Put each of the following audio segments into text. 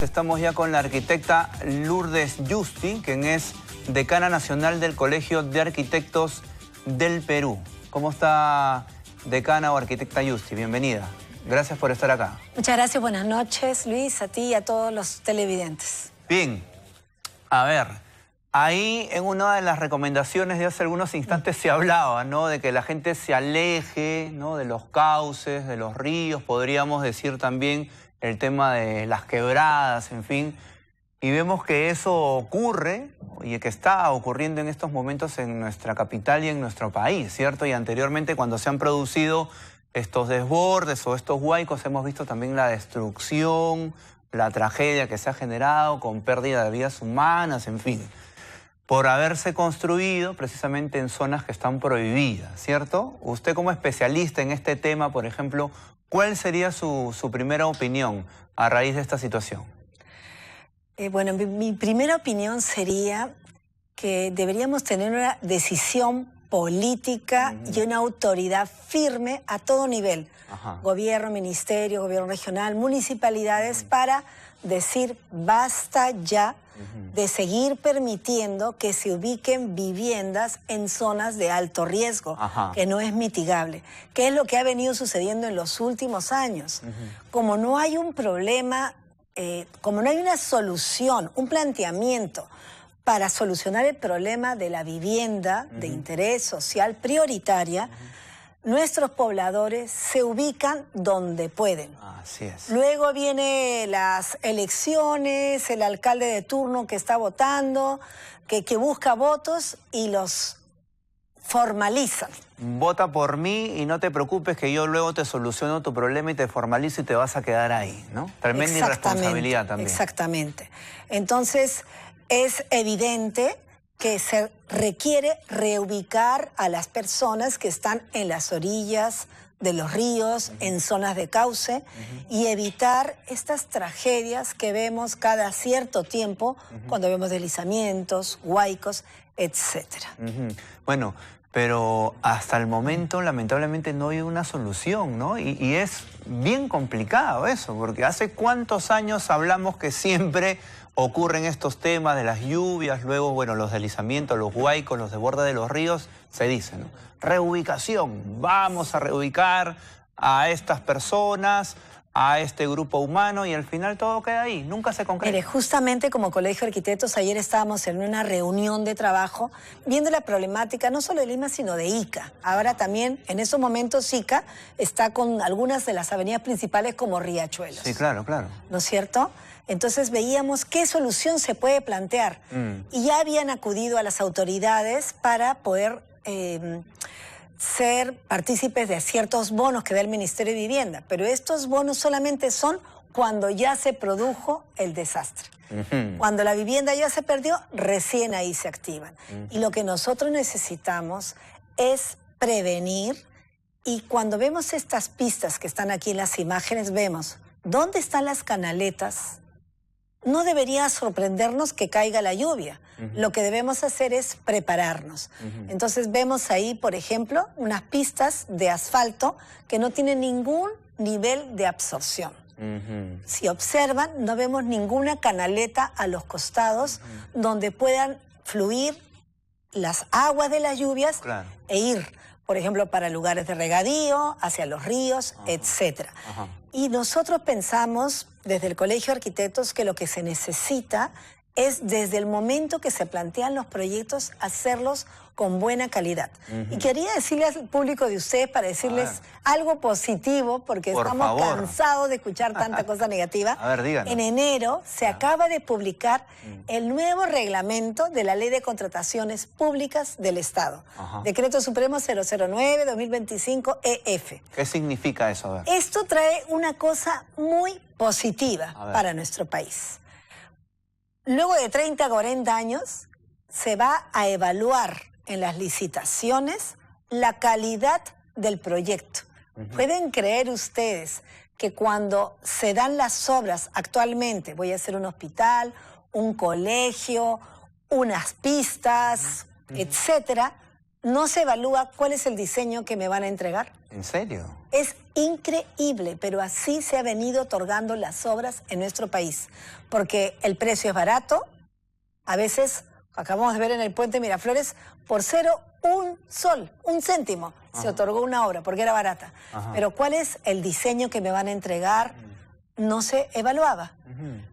Estamos ya con la arquitecta Lourdes Yusti, quien es decana nacional del Colegio de Arquitectos del Perú. ¿Cómo está, decana o arquitecta Yusti? Bienvenida. Gracias por estar acá. Muchas gracias, buenas noches, Luis, a ti y a todos los televidentes. Bien, a ver, ahí en una de las recomendaciones de hace algunos instantes se hablaba, ¿no?, de que la gente se aleje, ¿no?, de los cauces, de los ríos, podríamos decir también el tema de las quebradas, en fin. Y vemos que eso ocurre y que está ocurriendo en estos momentos en nuestra capital y en nuestro país, ¿cierto? Y anteriormente, cuando se han producido estos desbordes o estos huaicos, hemos visto también la destrucción, la tragedia que se ha generado con pérdida de vidas humanas, en fin, por haberse construido precisamente en zonas que están prohibidas, ¿cierto? Usted, como especialista en este tema, por ejemplo, ¿cuál sería su primera opinión a raíz de esta situación? Bueno, mi primera opinión sería que deberíamos tener una decisión política y una autoridad firme a todo nivel. Gobierno, ministerio, gobierno regional, municipalidades, para decir basta ya de seguir permitiendo que se ubiquen viviendas en zonas de alto riesgo, que no es mitigable, que es lo que ha venido sucediendo en los últimos años. Como no hay un problema, como no hay una solución, un planteamiento para solucionar el problema de la vivienda de interés social prioritaria, nuestros pobladores se ubican donde pueden. Así es. Luego vienen las elecciones, el alcalde de turno que está votando, que busca votos y los formalizan. Vota por mí y no te preocupes que yo luego te soluciono tu problema y te formalizo y te vas a quedar ahí, ¿no? Tremenda irresponsabilidad también. Exactamente. Entonces, es evidente que se requiere reubicar a las personas que están en las orillas de los ríos, en zonas de cauce, y evitar estas tragedias que vemos cada cierto tiempo cuando vemos deslizamientos, huaicos, etcétera. Bueno, pero hasta el momento lamentablemente no hay una solución, ¿no? Y es bien complicado eso, porque hace cuántos años hablamos que siempre ocurren estos temas de las lluvias, luego, bueno, los deslizamientos, los huaicos, los desbordes de los ríos, se dice, ¿no? Reubicación, vamos a reubicar a estas personas, a este grupo humano, y al final todo queda ahí, nunca se concreta. Mire, justamente como Colegio de Arquitectos, ayer estábamos en una reunión de trabajo viendo la problemática no solo de Lima, sino de Ica. Ahora también, en estos momentos, Ica está con algunas de las avenidas principales como riachuelos. Sí, claro, claro. ¿No es cierto? Entonces veíamos qué solución se puede plantear. Y ya habían acudido a las autoridades para poder ser partícipes de ciertos bonos que da el Ministerio de Vivienda. Pero estos bonos solamente son cuando ya se produjo el desastre. Cuando la vivienda ya se perdió, recién ahí se activan. Y lo que nosotros necesitamos es prevenir. Y cuando vemos estas pistas que están aquí en las imágenes, vemos dónde están las canaletas. No debería sorprendernos que caiga la lluvia. Lo que debemos hacer es prepararnos. Entonces vemos ahí, por ejemplo, unas pistas de asfalto que no tienen ningún nivel de absorción. Si observan, no vemos ninguna canaleta a los costados donde puedan fluir las aguas de las lluvias e ir, por ejemplo, para lugares de regadío, hacia los ríos, etcétera. Y nosotros pensamos, desde el Colegio de Arquitectos, que lo que se necesita es, desde el momento que se plantean los proyectos, hacerlos con buena calidad. Y quería decirle al público de ustedes, para decirles algo positivo, porque estamos cansados de escuchar tanta cosa negativa. A ver, díganos. En enero se acaba de publicar el nuevo reglamento de la Ley de Contrataciones Públicas del Estado. Decreto Supremo 009-2025-EF. ¿Qué significa eso? A ver. Esto trae una cosa muy positiva para nuestro país. Luego de 30 a 40 años, se va a evaluar en las licitaciones la calidad del proyecto. ¿Pueden creer ustedes que cuando se dan las obras actualmente, voy a hacer un hospital, un colegio, unas pistas, etcétera, no se evalúa cuál es el diseño que me van a entregar? ¿En serio? Es increíble, pero así se ha venido otorgando las obras en nuestro país, porque el precio es barato, a veces, acabamos de ver en el puente Miraflores, por 0,1 sol, 1 céntimo, se otorgó una obra porque era barata. Pero ¿cuál es el diseño que me van a entregar? No se evaluaba.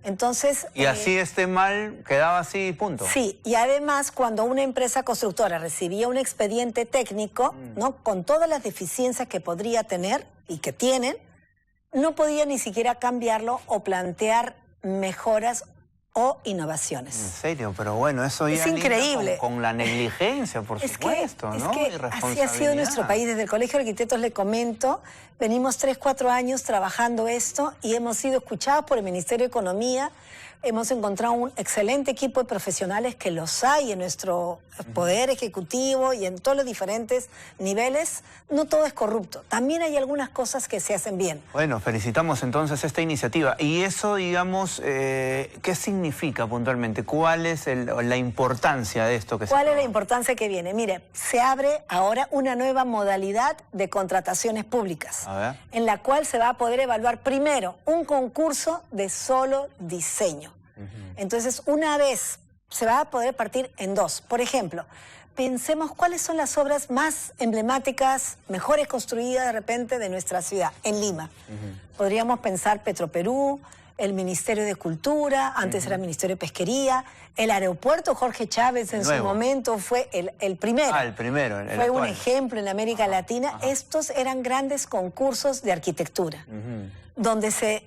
Entonces... Y así esté mal, quedaba así, punto. Sí, y además cuando una empresa constructora recibía un expediente técnico, ¿no?, con todas las deficiencias que podría tener y que tienen, no podía ni siquiera cambiarlo o plantear mejoras o innovaciones. En serio, pero bueno, eso ya es increíble. Con la negligencia, por supuesto, ¿no? Es que así ha sido nuestro país. Desde el Colegio de Arquitectos, le comento, venimos 3, 4 años trabajando esto y hemos sido escuchados por el Ministerio de Economía. Hemos encontrado un excelente equipo de profesionales que los hay en nuestro poder ejecutivo y en todos los diferentes niveles. No todo es corrupto. También hay algunas cosas que se hacen bien. Bueno, felicitamos entonces esta iniciativa. Y eso, digamos, ¿qué significa puntualmente? ¿Cuál es la importancia de esto que se ¿Cuál es la importancia que viene? Mire, se abre ahora una nueva modalidad de contrataciones públicas, en la cual se va a poder evaluar primero un concurso de solo diseño. Entonces, una vez se va a poder partir en 2. Por ejemplo, pensemos cuáles son las obras más emblemáticas, mejores construidas de repente de nuestra ciudad, en Lima. Podríamos pensar Petroperú, el Ministerio de Cultura, antes era el Ministerio de Pesquería, el aeropuerto Jorge Chávez en su momento fue el primero. El primero. Fue actual. Un ejemplo en América Latina. Estos eran grandes concursos de arquitectura, donde se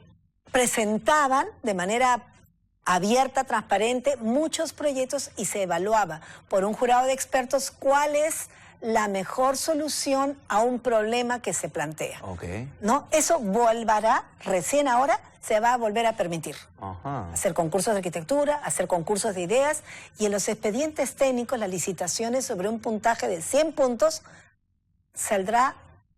presentaban de manera abierta, transparente, muchos proyectos y se evaluaba por un jurado de expertos cuál es la mejor solución a un problema que se plantea. ¿No? Eso volverá, recién ahora se va a volver a permitir. Hacer concursos de arquitectura, hacer concursos de ideas y en los expedientes técnicos, las licitaciones sobre un puntaje de 100 puntos, saldrá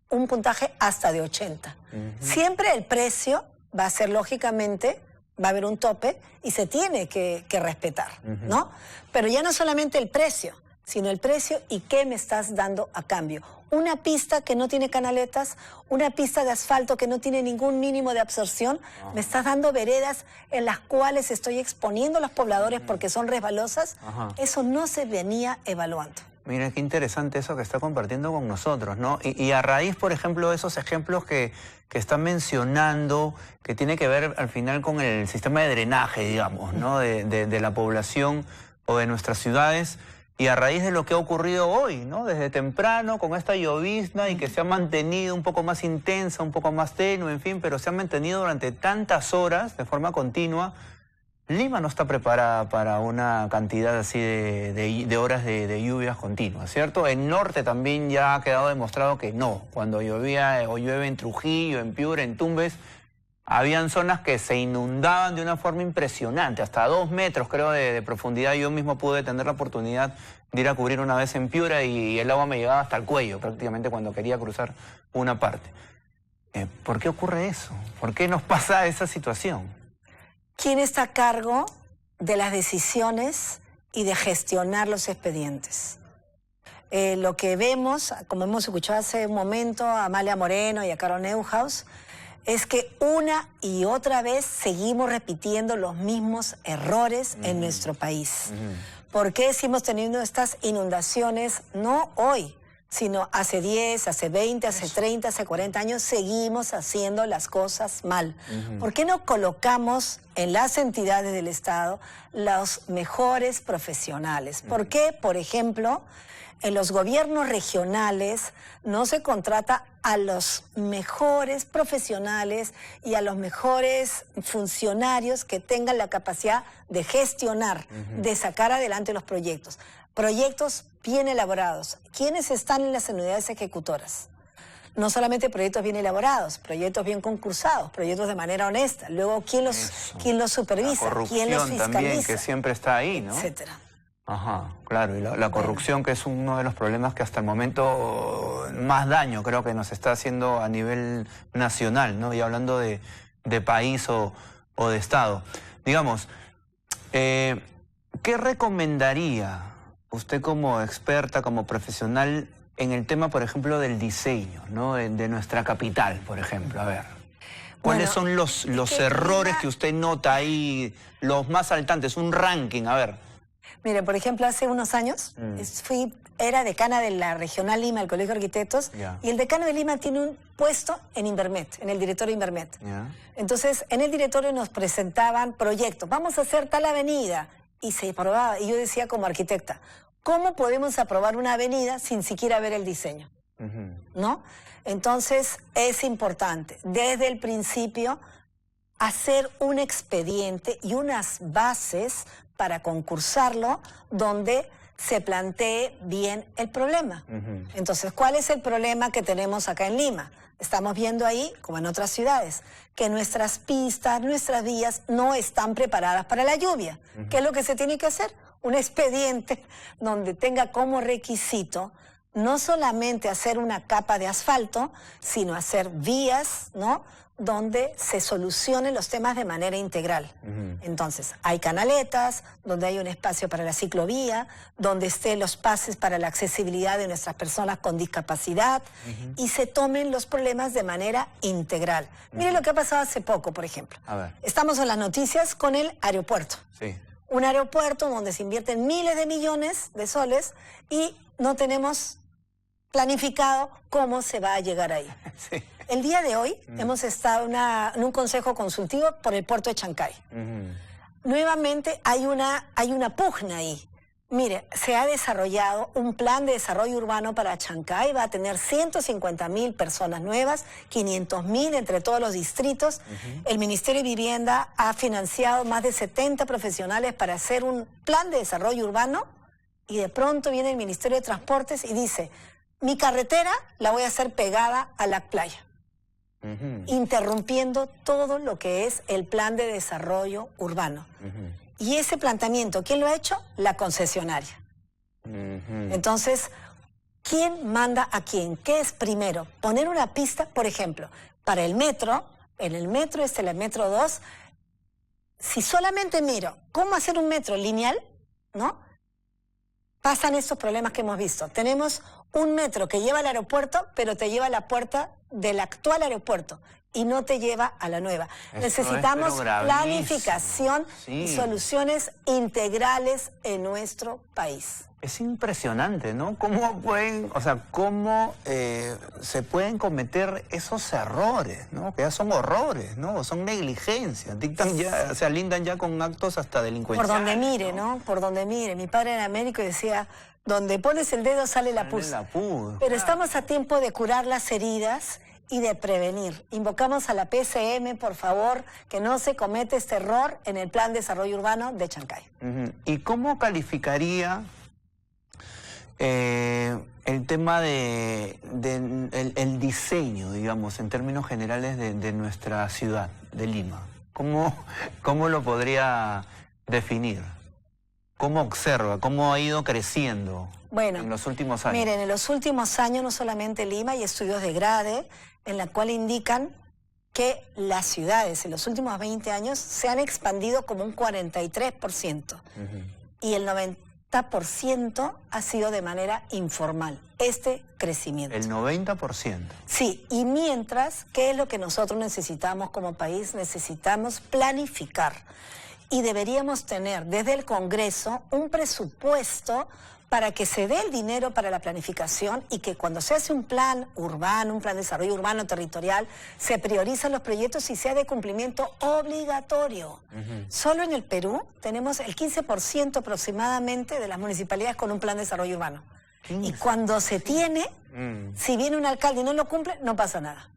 un puntaje hasta de 80. Siempre el precio va a ser lógicamente... va a haber un tope y se tiene que respetar, ¿no? Pero ya no solamente el precio, sino el precio y qué me estás dando a cambio. Una pista que no tiene canaletas, una pista de asfalto que no tiene ningún mínimo de absorción, me estás dando veredas en las cuales estoy exponiendo a los pobladores porque son resbalosas. Eso no se venía evaluando. Mira, qué interesante eso que está compartiendo con nosotros, ¿no? Y a raíz, por ejemplo, de esos ejemplos que están mencionando, que tiene que ver al final con el sistema de drenaje, digamos, ¿no? De la población o de nuestras ciudades, y a raíz de lo que ha ocurrido hoy, ¿no? Desde temprano, con esta llovizna y que se ha mantenido un poco más intensa, un poco más tenue, en fin, pero se ha mantenido durante tantas horas, de forma continua. Lima no está preparada para una cantidad así de horas de lluvias continuas, ¿cierto? El norte también ya ha quedado demostrado que no. Cuando llovía o llueve en Trujillo, en Piura, en Tumbes, habían zonas que se inundaban de una forma impresionante, hasta 2 metros creo de profundidad. Yo mismo pude tener la oportunidad de ir a cubrir una vez en Piura y el agua me llegaba hasta el cuello prácticamente cuando quería cruzar una parte. ¿Por qué ocurre eso? ¿Por qué nos pasa esa situación? ¿Quién está a cargo de las decisiones y de gestionar los expedientes? Lo que vemos, como hemos escuchado hace un momento a Amalia Moreno y a Carol Neuhaus, es que una y otra vez seguimos repitiendo los mismos errores en nuestro país. ¿Por qué seguimos teniendo estas inundaciones? No hoy, sino hace 10, hace 20, hace 30, hace 40 años, seguimos haciendo las cosas mal. ¿Por qué no colocamos en las entidades del Estado los mejores profesionales? ¿Por qué, por ejemplo, en los gobiernos regionales no se contrata a los mejores profesionales y a los mejores funcionarios que tengan la capacidad de gestionar, de sacar adelante los proyectos? Proyectos bien elaborados. ¿Quiénes están en las unidades ejecutoras? No solamente proyectos bien elaborados, proyectos bien concursados, proyectos de manera honesta. Luego, ¿quién los supervisa? ¿Quién los fiscaliza? También, que siempre está ahí, ¿no? Etcétera. Claro, y la corrupción, que es uno de los problemas que hasta el momento más daño creo que nos está haciendo a nivel nacional, ¿no? Y hablando de país o de Estado. Digamos, ¿qué recomendaría usted como experta, como profesional, en el tema, por ejemplo, del diseño, ¿no? De nuestra capital, por ejemplo. A ver, ¿cuáles son los errores que usted nota ahí, los más saltantes? Un ranking, a ver. Mire, por ejemplo, hace unos años era decana de la Regional Lima, del Colegio de Arquitectos, y el decano de Lima tiene un puesto en Invermet, en el directorio de Invermet. Entonces, en el directorio nos presentaban proyectos, vamos a hacer tal avenida, y se aprobaba. Y yo decía como arquitecta, ¿cómo podemos aprobar una avenida sin siquiera ver el diseño? ¿No? Entonces, es importante, desde el principio, hacer un expediente y unas bases para concursarlo donde se plantee bien el problema. Entonces, ¿cuál es el problema que tenemos acá en Lima? Estamos viendo ahí, como en otras ciudades, que nuestras pistas, nuestras vías no están preparadas para la lluvia. ¿Qué es lo que se tiene que hacer? Un expediente donde tenga como requisito no solamente hacer una capa de asfalto, sino hacer vías, ¿no?, donde se solucionen los temas de manera integral. Entonces, hay canaletas, donde hay un espacio para la ciclovía, donde estén los pases para la accesibilidad de nuestras personas con discapacidad, y se tomen los problemas de manera integral. Mire lo que ha pasado hace poco, por ejemplo. A ver. Estamos en las noticias con el aeropuerto. Sí. Un aeropuerto donde se invierten miles de millones de soles y no tenemos planificado cómo se va a llegar ahí. Sí. El día de hoy hemos estado en un consejo consultivo por el puerto de Chancay. Nuevamente hay una pugna ahí. Mire, se ha desarrollado un plan de desarrollo urbano para Chancay, va a tener 150.000 personas nuevas, 500.000 entre todos los distritos. El Ministerio de Vivienda ha financiado más de 70 profesionales para hacer un plan de desarrollo urbano, y de pronto viene el Ministerio de Transportes y dice, mi carretera la voy a hacer pegada a la playa. Interrumpiendo todo lo que es el plan de desarrollo urbano. Y ese planteamiento, ¿quién lo ha hecho? La concesionaria. Entonces, ¿quién manda a quién? ¿Qué es primero? Poner una pista, por ejemplo, para el metro, en el metro el metro 2, si solamente miro cómo hacer un metro lineal, ¿no?, pasan estos problemas que hemos visto. Tenemos un metro que lleva al aeropuerto, pero te lleva a la puerta del actual aeropuerto y no te lleva a la nueva. Necesitamos planificación y soluciones integrales en nuestro país. Es impresionante, ¿no? ¿Cómo pueden, cómo se pueden cometer esos errores, ¿no? Que ya son horrores, ¿no? Son negligencias, dictan ya, lindan ya con actos hasta delincuenciales. Por donde mire, ¿no? Por donde mire. Mi padre era médico y decía, donde pones el dedo sale la pus. Pero estamos a tiempo de curar las heridas y de prevenir. Invocamos a la PCM, por favor, que no se cometa este error en el Plan de Desarrollo Urbano de Chancay. ¿Y cómo calificaría el tema el diseño, digamos, en términos generales de nuestra ciudad, de Lima? ¿Cómo lo podría definir? ¿Cómo observa? ¿Cómo ha ido creciendo en los últimos años? Miren, en los últimos años, no solamente Lima, hay estudios de GRADE en la cual indican que las ciudades en los últimos 20 años se han expandido como un 43%. Y el 90% ha sido de manera informal, este crecimiento. ¿El 90%? Sí, y mientras, ¿qué es lo que nosotros necesitamos como país? Necesitamos planificar. Y deberíamos tener desde el Congreso un presupuesto para que se dé el dinero para la planificación y que cuando se hace un plan urbano, un plan de desarrollo urbano territorial, se priorizan los proyectos y sea de cumplimiento obligatorio. Solo en el Perú tenemos el 15% aproximadamente de las municipalidades con un plan de desarrollo urbano. 15. Y cuando se tiene, si viene un alcalde y no lo cumple, no pasa nada.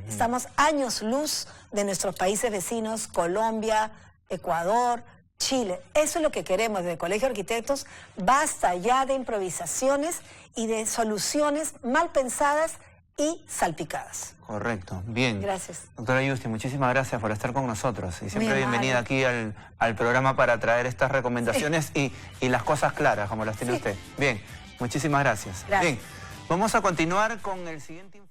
Estamos años luz de nuestros países vecinos, Colombia, Ecuador, Chile. Eso es lo que queremos desde el Colegio de Arquitectos. Basta ya de improvisaciones y de soluciones mal pensadas y salpicadas. Correcto, bien. Gracias. Doctora Yusti, muchísimas gracias por estar con nosotros. Y siempre bienvenida aquí al programa para traer estas recomendaciones y las cosas claras, como las tiene usted. Bien, muchísimas gracias. Bien, vamos a continuar con el siguiente informe.